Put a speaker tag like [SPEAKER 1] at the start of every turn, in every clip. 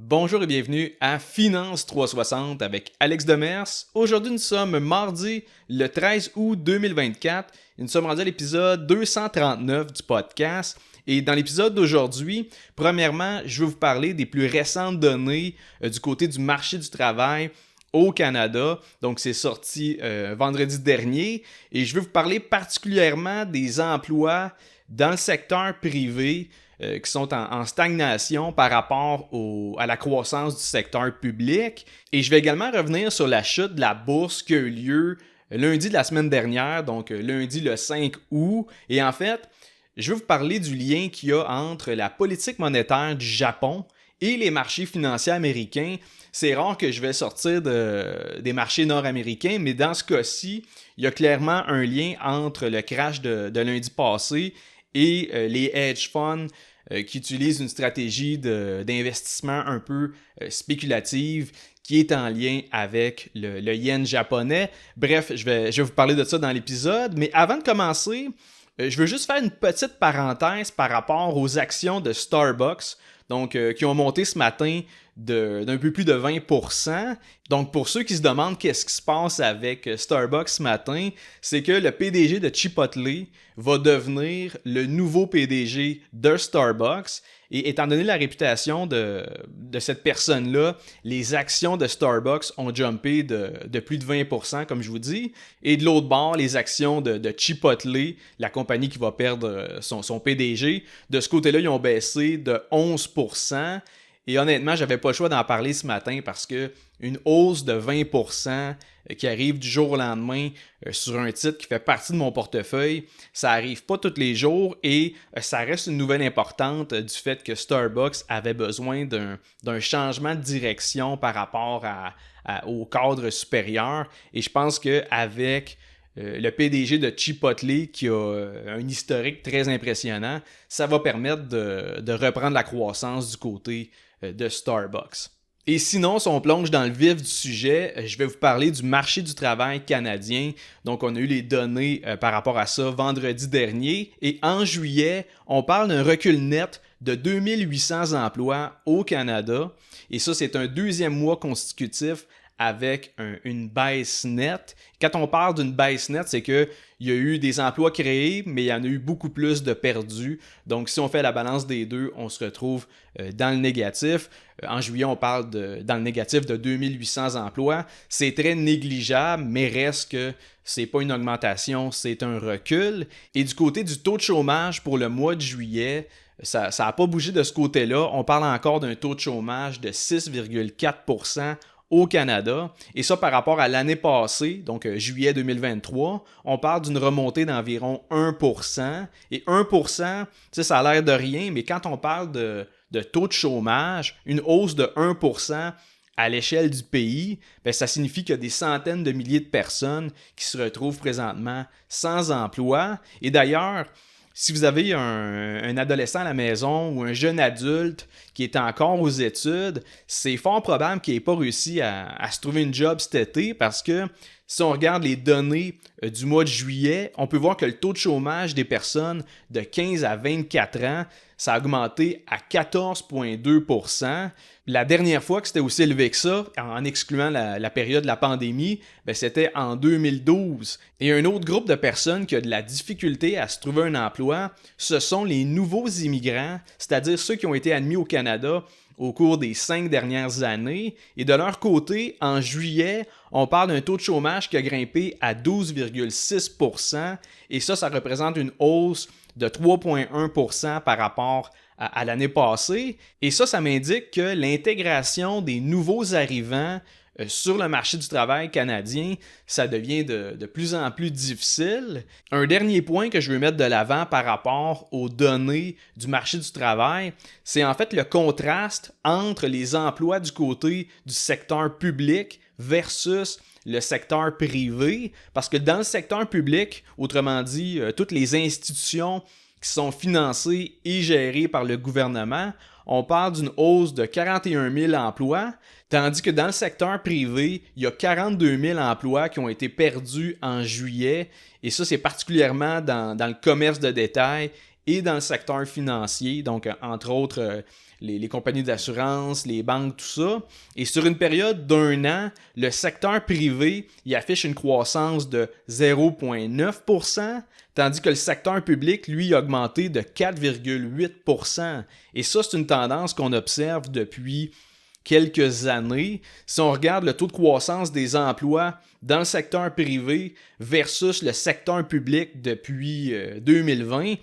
[SPEAKER 1] Bonjour et bienvenue à Finance 360 avec Alex Demers. Aujourd'hui, nous sommes mardi le 13 août 2024 et nous sommes rendus à l'épisode 239 du podcast. Et dans l'épisode d'aujourd'hui, premièrement, je vais vous parler des plus récentes données du côté du marché du travail au Canada. Donc, c'est sorti vendredi dernier et je vais vous parler particulièrement des emplois dans le secteur privé qui sont en stagnation par rapport à la croissance du secteur public. Et je vais également revenir sur la chute de la bourse qui a eu lieu lundi de la semaine dernière, donc lundi le 5 août. Et en fait, je vais vous parler du lien qu'il y a entre la politique monétaire du Japon et les marchés financiers américains. C'est rare que je vais sortir des marchés nord-américains, mais dans ce cas-ci, il y a clairement un lien entre le crash de lundi passé et les hedge funds qui utilisent une stratégie d'investissement un peu spéculative qui est en lien avec le yen japonais. Bref, je vais vous parler de ça dans l'épisode, mais avant de commencer, je veux juste faire une petite parenthèse par rapport aux actions de Starbucks, donc qui ont monté ce matin d'un peu plus de 20%. Donc pour ceux qui se demandent qu'est-ce qui se passe avec Starbucks ce matin, c'est que le PDG de Chipotle va devenir le nouveau PDG de Starbucks. Et étant donné la réputation de cette personne-là, les actions de Starbucks ont jumpé de plus de 20%, comme je vous dis. Et de l'autre bord, les actions de Chipotle, la compagnie qui va perdre son PDG, de ce côté-là, ils ont baissé de 11%. Et honnêtement, j'avais pas le choix d'en parler ce matin parce que une hausse de 20% qui arrive du jour au lendemain sur un titre qui fait partie de mon portefeuille, ça arrive pas tous les jours et ça reste une nouvelle importante du fait que Starbucks avait besoin d'un changement de direction par rapport au cadre supérieur. Et je pense qu'avec le PDG de Chipotle qui a un historique très impressionnant, ça va permettre de reprendre la croissance du côté de Starbucks. Et sinon, si on plonge dans le vif du sujet, je vais vous parler du marché du travail canadien. Donc, on a eu les données par rapport à ça vendredi dernier. Et en juillet, on parle d'un recul net de 2800 emplois au Canada. Et ça, c'est un deuxième mois consécutif avec une baisse nette. Quand on parle d'une baisse nette, c'est qu'il y a eu des emplois créés, mais il y en a eu beaucoup plus de perdus. Donc, si on fait la balance des deux, on se retrouve dans le négatif. En juillet, on parle dans le négatif de 2800 emplois. C'est très négligeable, mais reste que c'est pas une augmentation, c'est un recul. Et du côté du taux de chômage pour le mois de juillet, ça n'a pas bougé de ce côté-là. On parle encore d'un taux de chômage de 6,4% au Canada. Et ça, par rapport à l'année passée, donc juillet 2023, on parle d'une remontée d'environ 1%. Et 1%, ça a l'air de rien, mais quand on parle de taux de chômage, une hausse de 1% à l'échelle du pays, bien, ça signifie qu'il y a des centaines de milliers de personnes qui se retrouvent présentement sans emploi. Et d'ailleurs, si vous avez un adolescent à la maison ou un jeune adulte qui est encore aux études, c'est fort probable qu'il n'ait pas réussi à se trouver une job cet été parce que si on regarde les données du mois de juillet, on peut voir que le taux de chômage des personnes de 15 à 24 ans, ça a augmenté à 14,2%. La dernière fois que c'était aussi élevé que ça, en excluant la période de la pandémie, ben c'était en 2012. Et un autre groupe de personnes qui a de la difficulté à se trouver un emploi, ce sont les nouveaux immigrants, c'est-à-dire ceux qui ont été admis au Canada au cours des 5 dernières années. Et de leur côté, en juillet, on parle d'un taux de chômage qui a grimpé à 12,6%. Et ça représente une hausse de 3,1% par rapport à l'année passée. Et ça m'indique que l'intégration des nouveaux arrivants sur le marché du travail canadien, ça devient de plus en plus difficile. Un dernier point que je veux mettre de l'avant par rapport aux données du marché du travail, c'est en fait le contraste entre les emplois du côté du secteur public versus le secteur privé. Parce que dans le secteur public, autrement dit, toutes les institutions qui sont financées et gérées par le gouvernement, on parle d'une hausse de 41 000 emplois, tandis que dans le secteur privé, il y a 42 000 emplois qui ont été perdus en juillet, et ça, c'est particulièrement dans le commerce de détail et dans le secteur financier, donc entre autres les compagnies d'assurance, les banques, tout ça. Et sur une période d'1 an, le secteur privé il affiche une croissance de 0,9%, tandis que le secteur public, lui, a augmenté de 4,8%. Et ça, c'est une tendance qu'on observe depuis quelques années. Si on regarde le taux de croissance des emplois dans le secteur privé versus le secteur public depuis 2020,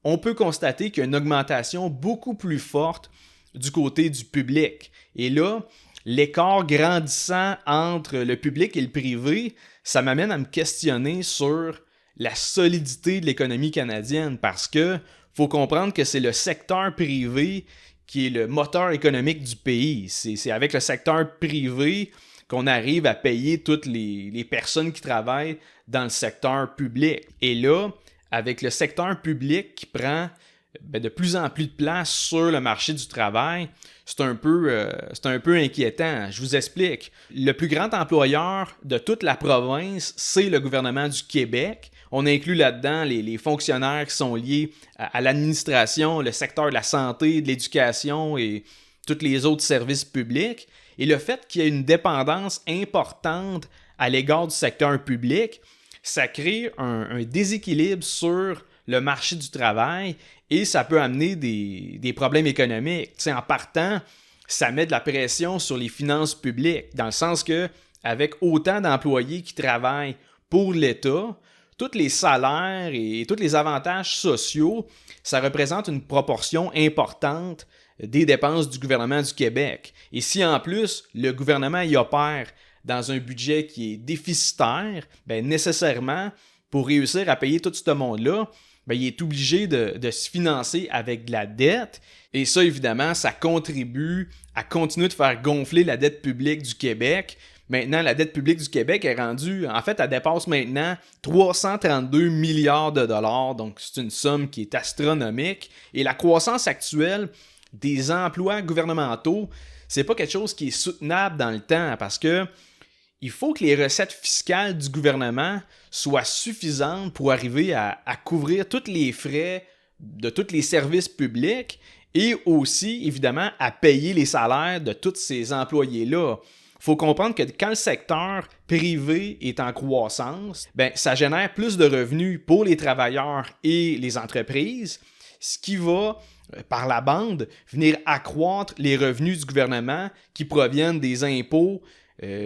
[SPEAKER 1] on peut constater qu'il y a une augmentation beaucoup plus forte du côté du public. Et là, l'écart grandissant entre le public et le privé, ça m'amène à me questionner sur la solidité de l'économie canadienne parce que faut comprendre que c'est le secteur privé qui est le moteur économique du pays. C'est avec le secteur privé qu'on arrive à payer toutes les personnes qui travaillent dans le secteur public. Et là, avec le secteur public qui prend de plus en plus de place sur le marché du travail, c'est un peu inquiétant. Je vous explique. Le plus grand employeur de toute la province, c'est le gouvernement du Québec. On inclut là-dedans les fonctionnaires qui sont liés à l'administration, le secteur de la santé, de l'éducation et tous les autres services publics. Et le fait qu'il y ait une dépendance importante à l'égard du secteur public, ça crée un déséquilibre sur le marché du travail et ça peut amener des problèmes économiques. T'sais, en partant, ça met de la pression sur les finances publiques, dans le sens que avec autant d'employés qui travaillent pour l'État, tous les salaires et tous les avantages sociaux, ça représente une proportion importante des dépenses du gouvernement du Québec. Et si en plus, le gouvernement y opère dans un budget qui est déficitaire, bien nécessairement, pour réussir à payer tout ce monde-là, bien, il est obligé de se financer avec de la dette. Et ça, évidemment, ça contribue à continuer de faire gonfler la dette publique du Québec. Maintenant, la dette publique du Québec est rendue, en fait, elle dépasse maintenant 332 milliards de dollars. Donc, c'est une somme qui est astronomique. Et la croissance actuelle des emplois gouvernementaux, c'est pas quelque chose qui est soutenable dans le temps parce que il faut que les recettes fiscales du gouvernement soient suffisantes pour arriver à couvrir tous les frais de tous les services publics et aussi, évidemment, à payer les salaires de tous ces employés-là. Il faut comprendre que quand le secteur privé est en croissance, ben, ça génère plus de revenus pour les travailleurs et les entreprises, ce qui va, par la bande, venir accroître les revenus du gouvernement qui proviennent des impôts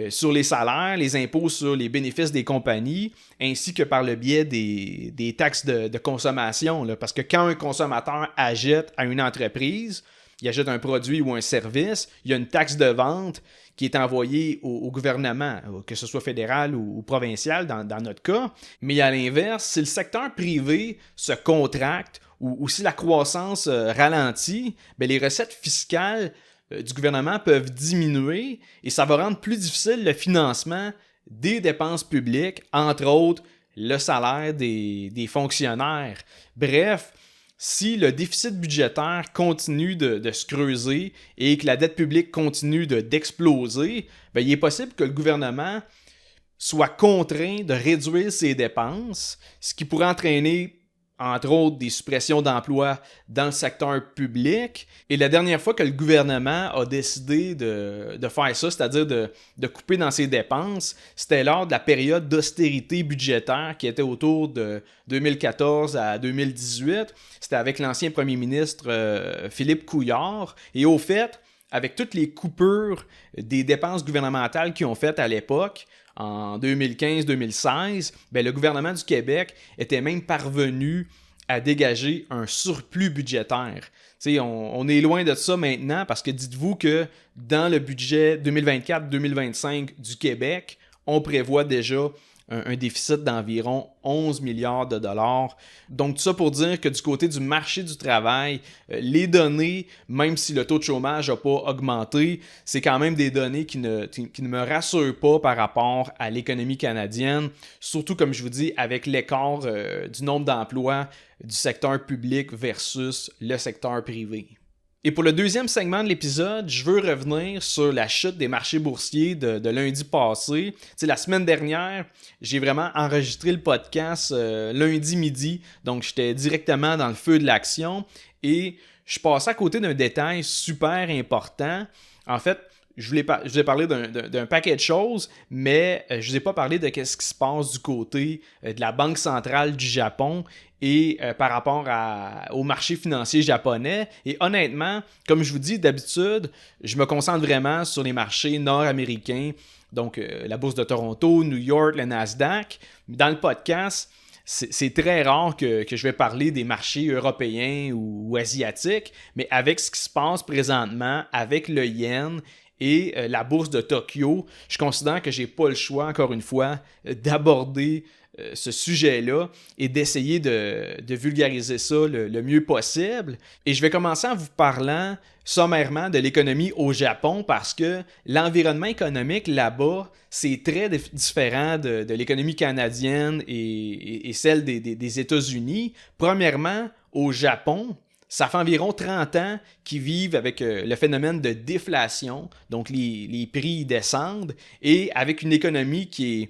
[SPEAKER 1] sur les salaires, les impôts sur les bénéfices des compagnies, ainsi que par le biais des taxes de consommation. Là. Parce que quand un consommateur achète à une entreprise, il achète un produit ou un service, il y a une taxe de vente qui est envoyée au gouvernement, que ce soit fédéral ou provincial dans notre cas. Mais à l'inverse, si le secteur privé se contracte ou si la croissance ralentit, bien, les recettes fiscales du gouvernement peuvent diminuer et ça va rendre plus difficile le financement des dépenses publiques, entre autres le salaire des fonctionnaires. Bref, si le déficit budgétaire continue de se creuser et que la dette publique continue d'exploser, bien, il est possible que le gouvernement soit contraint de réduire ses dépenses, ce qui pourrait entraîner entre autres des suppressions d'emplois dans le secteur public. Et la dernière fois que le gouvernement a décidé de faire ça, c'est-à-dire de couper dans ses dépenses, c'était lors de la période d'austérité budgétaire qui était autour de 2014 à 2018. C'était avec l'ancien premier ministre Philippe Couillard. Et au fait, avec toutes les coupures des dépenses gouvernementales qu'ils ont faites à l'époque, en 2015-2016, ben, le gouvernement du Québec était même parvenu à dégager un surplus budgétaire. On est loin de ça maintenant parce que dites-vous que dans le budget 2024-2025 du Québec, on prévoit déjà un déficit d'environ 11 milliards de dollars. Donc, tout ça pour dire que du côté du marché du travail, les données, même si le taux de chômage n'a pas augmenté, c'est quand même des données qui ne me rassurent pas par rapport à l'économie canadienne, surtout, comme je vous dis, avec l'écart du nombre d'emplois du secteur public versus le secteur privé. Et pour le deuxième segment de l'épisode, je veux revenir sur la chute des marchés boursiers de lundi passé. T'sais, la semaine dernière, j'ai vraiment enregistré le podcast lundi midi, donc j'étais directement dans le feu de l'action et je passais à côté d'un détail super important. En fait, je vous ai parlé d'un paquet de choses, mais je ne vous ai pas parlé de ce qui se passe du côté de la Banque centrale du Japon et par rapport au marché financier japonais. Et honnêtement, comme je vous dis d'habitude, je me concentre vraiment sur les marchés nord-américains, donc la bourse de Toronto, New York, le Nasdaq. Dans le podcast, c'est très rare que je vais parler des marchés européens ou asiatiques, mais avec ce qui se passe présentement, avec le yen et la bourse de Tokyo, je considère que j'ai pas le choix, encore une fois, d'aborder ce sujet-là et d'essayer de vulgariser ça le mieux possible. Et je vais commencer en vous parlant sommairement de l'économie au Japon parce que l'environnement économique là-bas, c'est très différent de l'économie canadienne et celle des États-Unis. Premièrement, au Japon, ça fait environ 30 ans qu'ils vivent avec le phénomène de déflation, donc les prix descendent, et avec une économie qui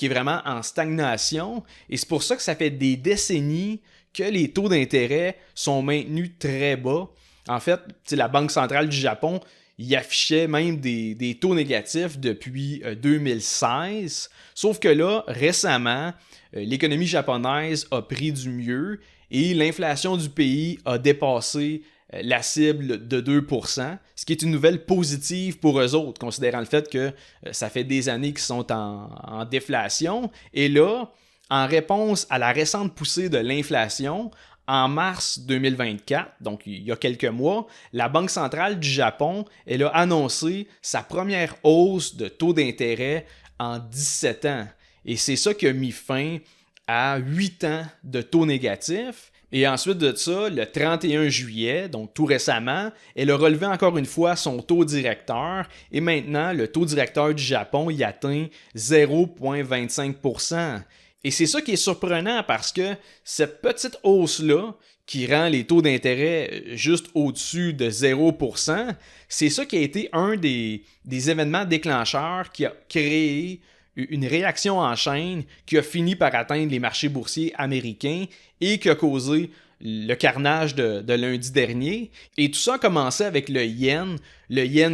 [SPEAKER 1] est vraiment en stagnation. Et c'est pour ça que ça fait des décennies que les taux d'intérêt sont maintenus très bas. En fait, la Banque centrale du Japon y affichait même des taux négatifs depuis 2016. Sauf que là, récemment, l'économie japonaise a pris du mieux et l'inflation du pays a dépassé la cible de 2%, ce qui est une nouvelle positive pour eux autres, considérant le fait que ça fait des années qu'ils sont en déflation. Et là, en réponse à la récente poussée de l'inflation, en mars 2024, donc il y a quelques mois, la Banque centrale du Japon, elle a annoncé sa première hausse de taux d'intérêt en 17 ans. Et c'est ça qui a mis fin à 8 ans de taux négatifs. Et ensuite de ça, le 31 juillet, donc tout récemment, elle a relevé encore une fois son taux directeur et maintenant, le taux directeur du Japon y atteint 0,25%. Et c'est ça qui est surprenant parce que cette petite hausse-là, qui rend les taux d'intérêt juste au-dessus de 0%, c'est ça qui a été un des événements déclencheurs qui a créé une réaction en chaîne qui a fini par atteindre les marchés boursiers américains et qui a causé le carnage de lundi dernier. Et tout ça a commencé avec le yen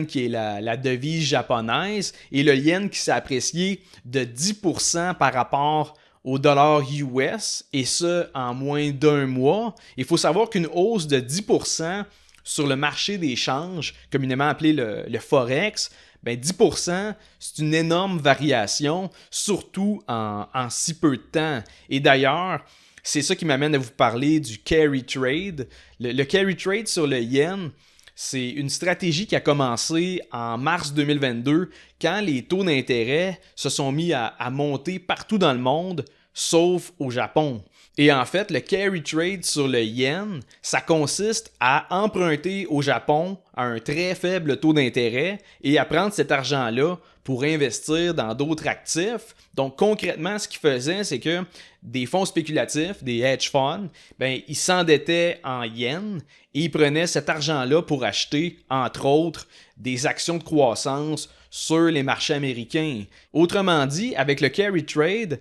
[SPEAKER 1] qui est la devise japonaise, et le yen qui s'est apprécié de 10% par rapport au dollar US, et ce, en moins d'un mois. Il faut savoir qu'une hausse de 10% sur le marché des changes, communément appelé le Forex, 10%, c'est une énorme variation, surtout en si peu de temps. Et d'ailleurs, c'est ça qui m'amène à vous parler du carry trade. Le carry trade sur le yen, c'est une stratégie qui a commencé en mars 2022 quand les taux d'intérêt se sont mis à monter partout dans le monde, sauf au Japon. Et en fait, le carry trade sur le yen, ça consiste à emprunter au Japon à un très faible taux d'intérêt et à prendre cet argent-là pour investir dans d'autres actifs. Donc concrètement, ce qu'ils faisaient, c'est que des fonds spéculatifs, des hedge funds, ils s'endettaient en yens et ils prenaient cet argent-là pour acheter, entre autres, des actions de croissance sur les marchés américains. Autrement dit, avec le carry trade,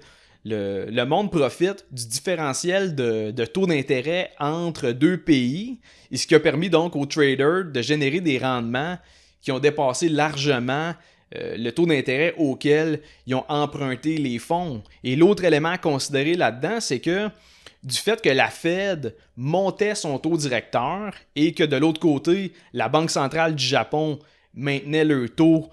[SPEAKER 1] le monde profite du différentiel de taux d'intérêt entre deux pays, et ce qui a permis donc aux traders de générer des rendements qui ont dépassé largement le taux d'intérêt auquel ils ont emprunté les fonds. Et l'autre élément à considérer là-dedans, c'est que du fait que la Fed montait son taux directeur et que de l'autre côté, la Banque centrale du Japon maintenait le taux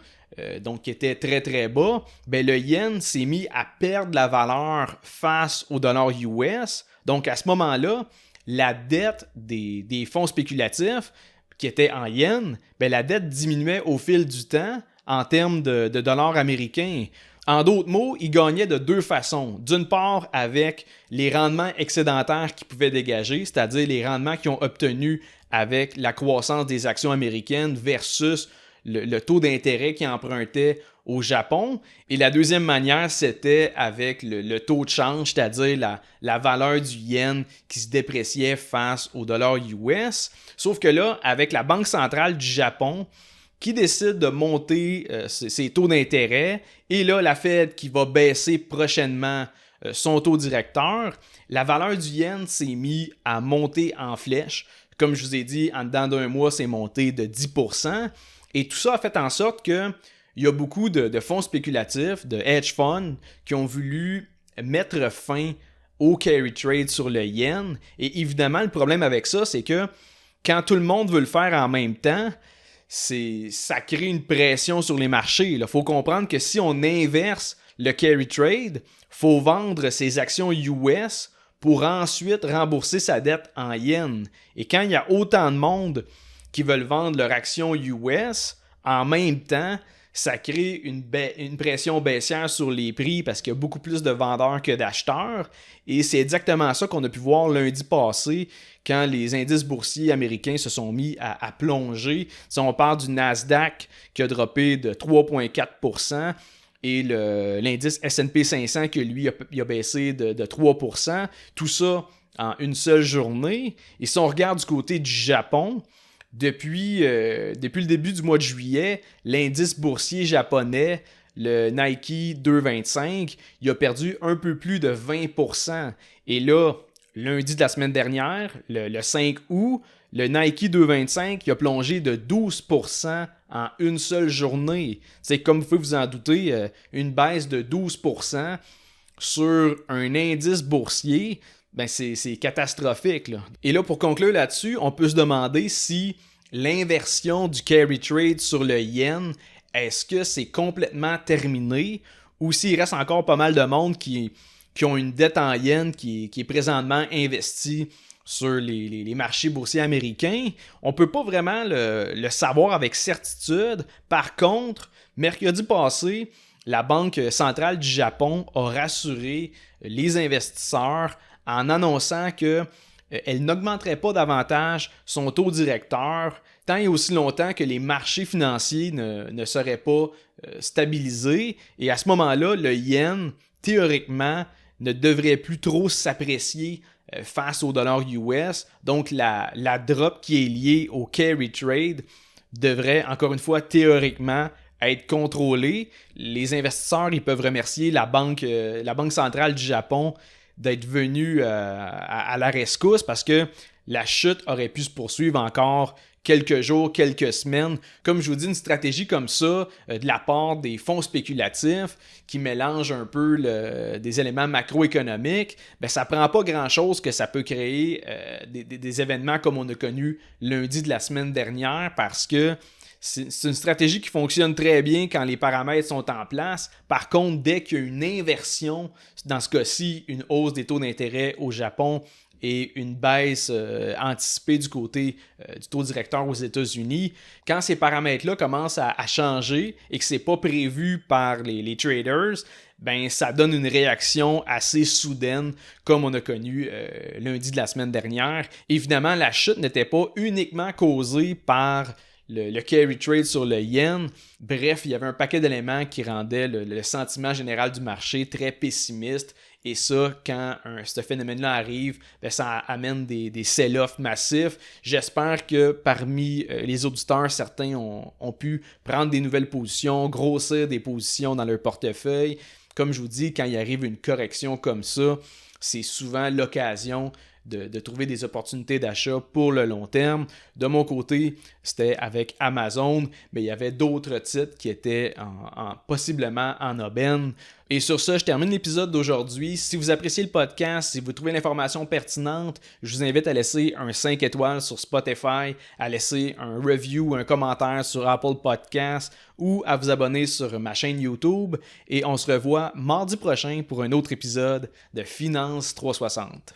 [SPEAKER 1] donc qui était très très bas, le yen s'est mis à perdre la valeur face au dollar US. Donc à ce moment-là, la dette des fonds spéculatifs qui étaient en yens, la dette diminuait au fil du temps en termes de dollars américains. En d'autres mots, ils gagnaient de deux façons. D'une part, avec les rendements excédentaires qu'ils pouvaient dégager, c'est-à-dire les rendements qu'ils ont obtenus avec la croissance des actions américaines versus le taux d'intérêt qu'ils empruntaient au Japon. Et la deuxième manière, c'était avec le taux de change, c'est-à-dire la valeur du yen qui se dépréciait face au dollar US. Sauf que là, avec la Banque centrale du Japon qui décide de monter ses taux d'intérêt, et là, la Fed qui va baisser prochainement son taux directeur, la valeur du yen s'est mise à monter en flèche, Comme je vous ai dit, en dedans d'un mois, c'est monté de 10%. Et tout ça a fait en sorte que il y a beaucoup de fonds spéculatifs, de hedge funds, qui ont voulu mettre fin au carry trade sur le yen. Et évidemment, le problème avec ça, c'est que quand tout le monde veut le faire en même temps, ça crée une pression sur les marchés. Il faut comprendre que si on inverse le carry trade, il faut vendre ses actions US pour ensuite rembourser sa dette en yens. Et quand il y a autant de monde qui veulent vendre leurs actions US, en même temps, ça crée une pression baissière sur les prix parce qu'il y a beaucoup plus de vendeurs que d'acheteurs. Et c'est exactement ça qu'on a pu voir lundi passé quand les indices boursiers américains se sont mis à plonger. Si on parle du Nasdaq qui a droppé de 3,4%, et l'indice S&P 500 qui, lui, a baissé de 3%. Tout ça en une seule journée. Et si on regarde du côté du Japon, depuis le début du mois de juillet, l'indice boursier japonais, le Nikkei 225, il a perdu un peu plus de 20%. Et là, lundi de la semaine dernière, le 5 août, le Nikkei 225 il a plongé de 12% en une seule journée. C'est comme vous pouvez vous en douter, une baisse de 12% sur un indice boursier, ben c'est catastrophique, là. Et là, pour conclure là-dessus, on peut se demander si l'inversion du carry trade sur le yen, est-ce que c'est complètement terminé ou s'il reste encore pas mal de monde qui ont une dette en yens qui est présentement investie sur les marchés boursiers américains. On ne peut pas vraiment le savoir avec certitude. Par contre, mercredi passé, la Banque centrale du Japon a rassuré les investisseurs en annonçant qu'elle n'augmenterait pas davantage son taux directeur tant et aussi longtemps que les marchés financiers ne seraient pas stabilisés. Et à ce moment-là, le yen, théoriquement, ne devrait plus trop s'apprécier face au dollar US. Donc, la drop qui est liée au carry trade devrait, encore une fois, théoriquement, être contrôlée. Les investisseurs, ils peuvent remercier la Banque centrale du Japon d'être venue à la rescousse parce que la chute aurait pu se poursuivre encore quelques jours, quelques semaines. Comme je vous dis, une stratégie comme ça, de la part des fonds spéculatifs qui mélangent un peu des éléments macroéconomiques, ben, ça prend pas grand-chose que ça peut créer des événements comme on a connu lundi de la semaine dernière parce que c'est une stratégie qui fonctionne très bien quand les paramètres sont en place. Par contre, dès qu'il y a une inversion, dans ce cas-ci, une hausse des taux d'intérêt au Japon et une baisse anticipée du côté du taux directeur aux États-Unis, quand ces paramètres-là commencent à changer et que ce n'est pas prévu par les traders, ben, ça donne une réaction assez soudaine comme on a connu lundi de la semaine dernière. Évidemment, la chute n'était pas uniquement causée par le carry trade sur le yen. Bref, il y avait un paquet d'éléments qui rendaient le sentiment général du marché très pessimiste. Et ça, quand ce phénomène-là arrive, ben, ça amène des sell-offs massifs. J'espère que parmi les auditeurs, certains ont pu prendre des nouvelles positions, grossir des positions dans leur portefeuille. Comme je vous dis, quand il arrive une correction comme ça, c'est souvent l'occasion de trouver des opportunités d'achat pour le long terme. De mon côté, c'était avec Amazon, mais il y avait d'autres titres qui étaient possiblement en aubaine. Et sur ça, je termine l'épisode d'aujourd'hui. Si vous appréciez le podcast, si vous trouvez l'information pertinente, je vous invite à laisser un 5 étoiles sur Spotify, à laisser un review, un commentaire sur Apple Podcasts ou à vous abonner sur ma chaîne YouTube. Et on se revoit mardi prochain pour un autre épisode de Finance 360.